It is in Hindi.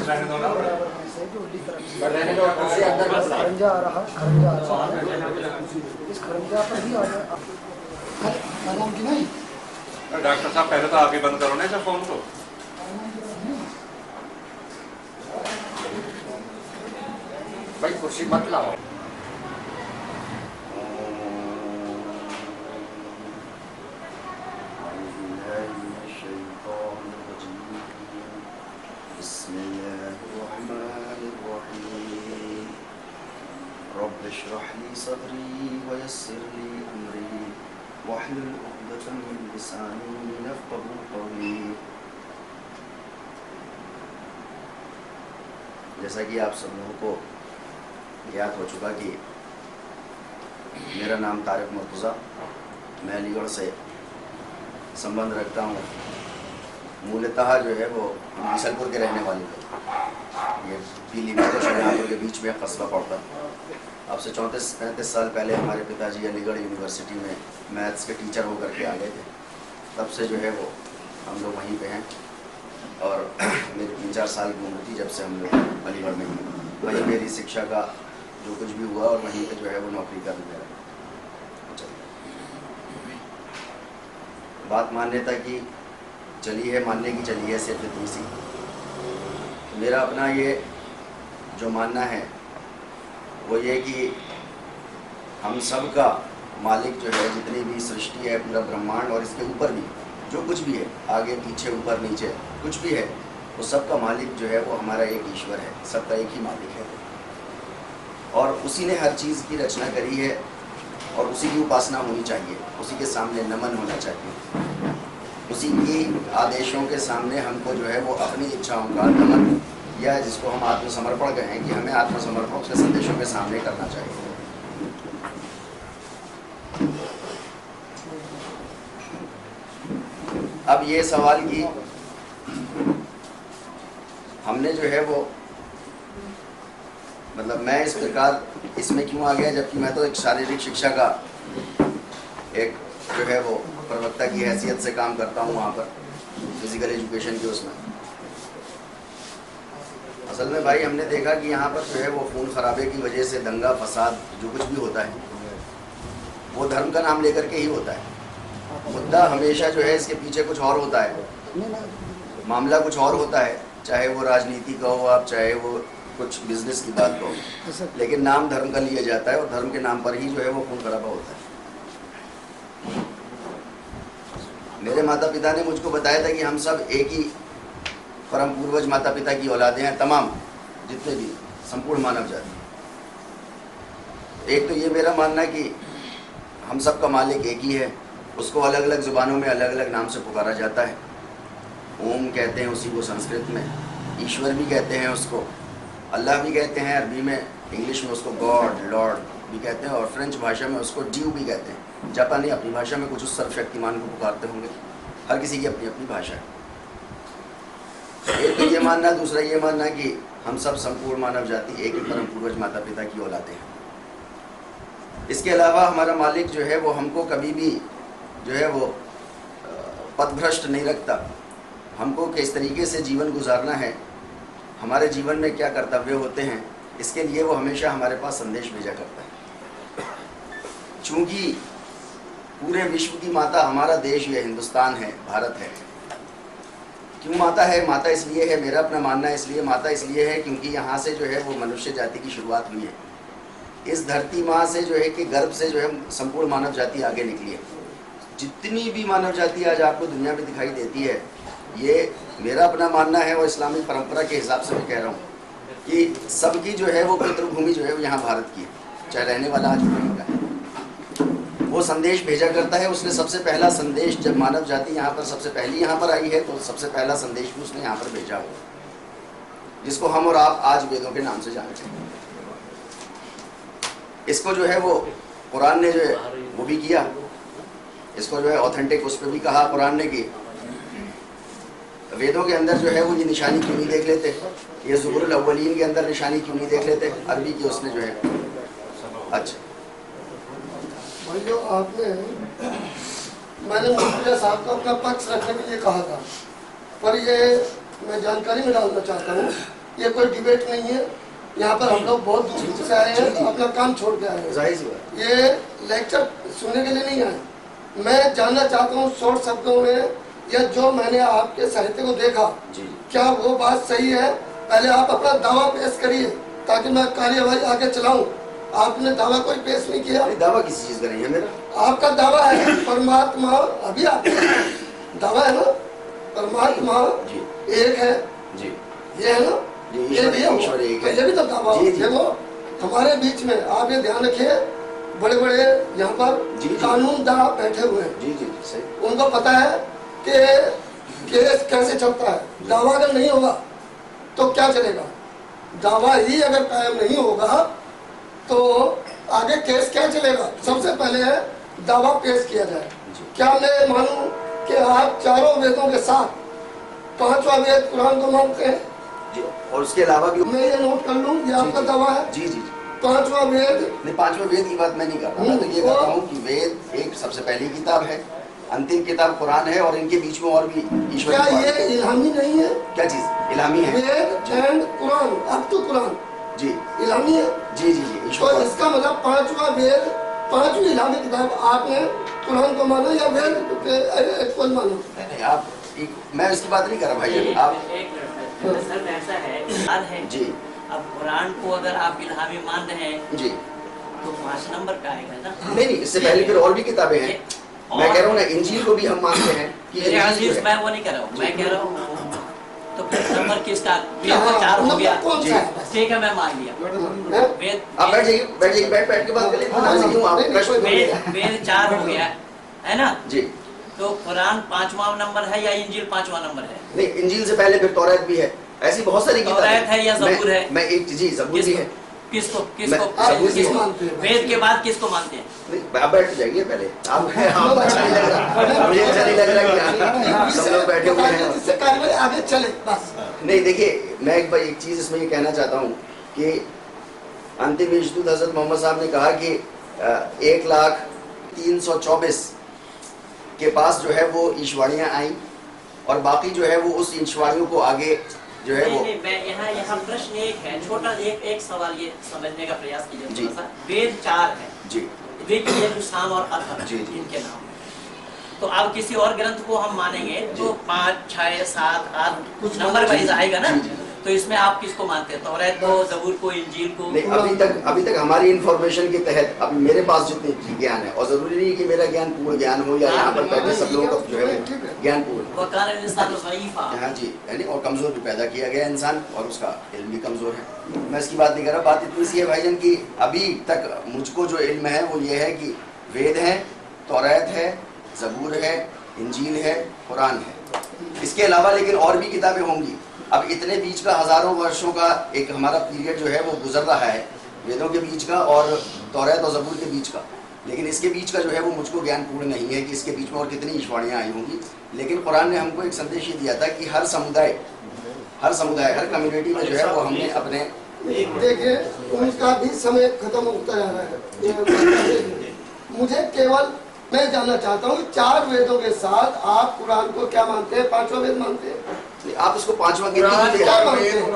रहने दो ना, रहने दो, कुर्सी अंदर मत लाओ। खरंजा आ रहा, खरंजा आ रहा है, इस खरंजा पर ही आ जाए आराम की नहीं। डॉक्टर साहब पहले तो आगे बंद करो ना इसे फोन को। भाई कुर्सी मत लाओ। रब्ब इश्रह ली सदरी वयस्सिर ली अमरी वहलुल उक़दतम मिन लिसानी यफ़क़हू क़ौली। जैसा कि आप सब लोगों को याद हो चुका कि मेरा नाम तारिक मुर्तज़ा, मैं अलीगढ़ से संबंध रखता हूँ। मूलतः जो है वो हम बिसलपुर के रहने वाले थे। ये पीलीभीत और शाहजहाँपुर के बीच में कस्बा पड़ता। अब से 34-35 साल पहले हमारे पिताजी अलीगढ़ यूनिवर्सिटी में मैथ्स के टीचर होकर के आ गए थे। तब से जो है वो हम लोग वहीं पे हैं और मेरी 3-4 साल की उम्र थी जब से हम लोग अलीगढ़ में वहीं मेरी शिक्षा का जो कुछ भी हुआ और वहीं पे जो है वो नौकरी का भी मेरा। बात मान्यता की चली है, मानने की चली है सिर्फ इतनी सी। मेरा अपना ये जो मानना है वो ये कि हम सब का मालिक जो है, जितनी भी सृष्टि है, पूरा ब्रह्मांड और इसके ऊपर भी जो कुछ भी है, आगे पीछे ऊपर नीचे कुछ भी है, वो सब का मालिक जो है वो हमारा एक ईश्वर है, सबका एक ही मालिक है। और उसी ने हर चीज़ की रचना करी है और उसी की उपासना होनी चाहिए, उसी के सामने नमन होना चाहिए, उसी की आदेशों के सामने हमको जो है वो अपनी इच्छाओं का नमन, या जिसको हम आत्मसमर्पण कहें, कि हमें आत्मसमर्पण उसके संदेशों के सामने करना चाहिए। अब ये सवाल कि हमने जो है वो मतलब मैं इस प्रकार इसमें क्यों आ गया, जबकि मैं तो एक शारीरिक शिक्षा का एक जो है वो प्रवक्ता की हैसियत से काम करता हूँ वहाँ पर फिजिकल एजुकेशन के उसमें। असल में भाई हमने देखा कि यहाँ पर जो है वो खून खराबे की वजह से दंगा फसाद जो कुछ भी होता है वो धर्म का नाम लेकर के ही होता है। मुद्दा हमेशा जो है इसके पीछे कुछ और होता है, मामला कुछ और होता है, चाहे वो राजनीति का हो आप, चाहे वो कुछ बिजनेस की बात हो, लेकिन नाम धर्म का लिया जाता है और धर्म के नाम पर ही जो है वो खून खराबा होता है। मेरे माता पिता ने मुझको बताया था कि हम सब एक ही परम पूर्वज माता पिता की औलादे हैं, तमाम जितने भी संपूर्ण मानव जाति। एक तो ये मेरा मानना है कि हम सब का मालिक एक ही है, उसको अलग अलग ज़ुबानों में अलग अलग नाम से पुकारा जाता है। ओम कहते हैं उसी को संस्कृत में, ईश्वर भी कहते हैं उसको, अल्लाह भी कहते हैं अरबी में, इंग्लिश में उसको गॉड लॉर्ड भी कहते हैं और फ्रेंच भाषा में उसको ड्यू भी कहते हैं। जापानी अपनी भाषा में कुछ उस सर्वशक्तिमान को पुकारते होंगे, हर किसी की अपनी अपनी भाषा है। एक तो ये मानना, दूसरा ये मानना कि हम सब संपूर्ण मानव जाति एक ही परम पूर्वज माता पिता की औलादे हैं। इसके अलावा हमारा मालिक जो है वो हमको कभी भी जो है वो पथभ्रष्ट नहीं रखता। हमको किस तरीके से जीवन गुजारना है, हमारे जीवन में क्या कर्तव्य होते हैं, इसके लिए वो हमेशा हमारे पास संदेश भेजा करता है। चूँकि पूरे विश्व की माता हमारा देश ये हिंदुस्तान है, भारत है। क्यों माता है? माता इसलिए है, मेरा अपना मानना है, इसलिए माता इसलिए है क्योंकि यहाँ से जो है वो मनुष्य जाति की शुरुआत हुई है। इस धरती माँ से जो है कि गर्भ से जो है संपूर्ण मानव जाति आगे निकली है। जितनी भी मानव जाति आज आपको दुनिया में दिखाई देती है, ये मेरा अपना मानना है और इस्लामिक परंपरा के हिसाब से मैं कह रहा हूँ कि सबकी जो है वो पितृभूमि जो है वो यहाँ भारत की है, चाहे रहने वाला आज कहीं का है। वो संदेश भेजा करता है। उसने सबसे पहला संदेश जब मानव जाति यहाँ पर सबसे पहली यहाँ पर आई है तो सबसे पहला संदेश भी उसने यहाँ पर भेजा हो, जिसको हम और आप आज वेदों के नाम से जानते हैं। इसको जो है वो कुरान ने जो है वो भी किया, इसको जो है ऑथेंटिक उस पर भी कहा कुरान ने कि वेदों के अंदर जो है वो ये निशानी क्यों नहीं देख लेते, ये ज़ुबुरुल अव्वलीन के अंदर निशानी क्यों नहीं देख लेते, अरबी की उसने जो है। अच्छा भाई जो आपने मैंने मुफ्ती साहब को अपना पक्ष रखने के लिए कहा था, पर ये मैं जानकारी में डालना चाहता हूँ ये कोई डिबेट नहीं है। यहाँ पर हम लोग बहुत दूर से आए हैं, अपना काम छोड़ के आए हैं। जाहिर सी बात। ये लेक्चर सुनने के लिए नहीं आए। मैं जानना चाहता हूँ शॉर्ट शब्दों में, या जो मैंने आपके साहित्य को देखा, जी क्या वो बात सही है? पहले आप अपना दावा पेश करिए ताकि मैं कार्यवाही आगे चलाऊं। आपने दावा कोई पेश नहीं किया। अरे दावा किसी चीज का नहीं है मेरा। आपका दावा है परमात्मा, अभी आपका दावा है ना, परमात्मा जी एक है, जी ये है ना, जी, ये भी है, ईश्वर एक तो है। ये भी तो दावा जी, जी। देखो हमारे बीच में। आप ये ध्यान रखिए, बड़े बड़े यहाँ पर जी, जी। कानूनदान बैठे हुए हैं, जी जी सही। उनको पता है कि केस कैसे चलता है। दावा अगर नहीं होगा तो क्या चलेगा? दावा ही अगर कायम नहीं होगा तो आगे केस क्या चलेगा? सबसे पहले दावा पेश किया जाए। क्या मैं मानूं कि आप चारों वेदों के साथ पांचवा वेद कुरान को मानते हैं? जी और उसके अलावा भी मैं ये नोट कर लूं, ये आपका दावा है। जी जी। पांचवा वेद, नहीं, पांचवें वेद की बात मैं नहीं कर रहा। मैं तो ये कहता हूँ कि वेद एक सबसे पहली किताब है, अंतिम किताब कुरान है, और इनके बीच में और भी ईश्वर क्या की बात ये है। इल्हामी नहीं है? क्या चीज इलामी है? वेद एंड कुरान, अब तो कुरान जी इल्हामी है। जी जी जी तो ईश्वर की इसका मतलब पांचवा वेद, पांचवी इल्हामी किताब आपने कुरान को माना या वेद को माना? बात है। आप मैं इसकी बात नहीं कर रहा भाई। आप एक मिनट सर, ऐसा है कुरान है जी अब कुरान को अगर आप इल्हामी मान रहे हैं जी तो 5 नंबर का आएगा ना। नहीं नहीं, इससे पहले फिर और भी किताबें हैं। मैं कह रहा हूँ ना, इंजील को भी हम मानते हैं कि मेरे इंजील जो अजीज है- मैं वो नहीं कर रहा हूँ, मैं कह रहा हूँ तो फिर नंबर किसका? क्या नंबर 4 हो गया। नंबर कौन सा है? ठीक है, मैं मान लिया। हैं? वेद आप बैठ जाइए बैठ के बात कर लेते हैं। हाँ, ऐसे क्यों आप नहीं, नहीं, प्रश्न कोई करिए। वेद 4 हो गया है ना। जी तो कुरान 5वां नंबर है या इंजील 5वां नंबर है? नहीं, इंजील से पहले फिर तौरात भी है। ऐसी बहुत सारी किताबें तौरात है या ज़बूर है? मैं एक जी ज़बूर भी है। किसको मैं- किसको ज़बूर भी किसको है। मानते हैं? वेद के बाद किसको मानते हैं? नहीं, आप बैठ जाइए पहले। आप अच्छा नहीं लग रहा, मुझे अच्छा नहीं लग रहा कि आप सब लोग बैठे हुए हैं। जिससे कार्यवाही आगे चले बस। नहीं देखिए, मैं एक चीज़ इसमें ये कहना चाहता हूँ कि अंतिम इज्तुद हज़रत मोहम्मद साहब ने कहा कि 1,03,24 के पास जो है वो ईश्वरियाँ आई, और बाकी जो है वो उस ईश्वरियों को आगे जो है नहीं, वो नहीं, मैं यहाँ प्रश्न एक है, छोटा एक सवाल ये समझने का प्रयास कीजिए जी। थोड़ा सा। वेद 4 है, जी वेद शाम और अथर जी, जी। इनके नाम। तो अब किसी और ग्रंथ को हम मानेंगे तो 5, 6, 7, 8 कुछ नंबर वाइज आएगा ना। जी, जी। तो इसमें आप किसको मानते हैं? तौरात को, ज़बूर को, इंजील को? नहीं, अभी तक हमारी इंफॉर्मेशन के तहत अभी मेरे पास जितनी ज्ञान है, और जरूरी नहीं कि मेरा ज्ञान पूर्ण ज्ञान हो या यहाँ पर बैठे सब लोगों का जो है वो ज्ञान पूर्ण। वकान इंसान ज़ईफ़ा। हाँ जी, यानी और कमजोर भी पैदा किया गया इंसान, और उसका इल्म भी कमजोर है। मैं इसकी बात नहीं कर रहा। बात इतनी सी है भाईजान कि अभी तक मुझको जो इल्म है वो ये है कि वेद है, तौरात है, ज़बूर है, इंजील है, कुरान है। इसके अलावा लेकिन और भी किताबें होंगी। अब इतने बीच का हजारों वर्षों का एक हमारा पीरियड जो है वो गुजर रहा है, वेदों के बीच का और तौरात और ज़बूर के बीच का। लेकिन इसके बीच का जो है वो मुझको ज्ञान पूर्ण नहीं है कि इसके बीच में और कितनी ईश्वरियाँ आई होंगी। लेकिन कुरान ने हमको एक संदेश ये दिया था कि हर समुदाय, हर कम्युनिटी में जो है वो हमने अपने देखिए उनका भी समय खत्म होता जा रहा है। मुझे केवल मैं जानना चाहता हूँ 4 वेदों के साथ आप कुरान को क्या मानते हैं? 5वां वेद मानते हैं? आप इसको 5वां क्या मानते हैं? क्या मानते हैं?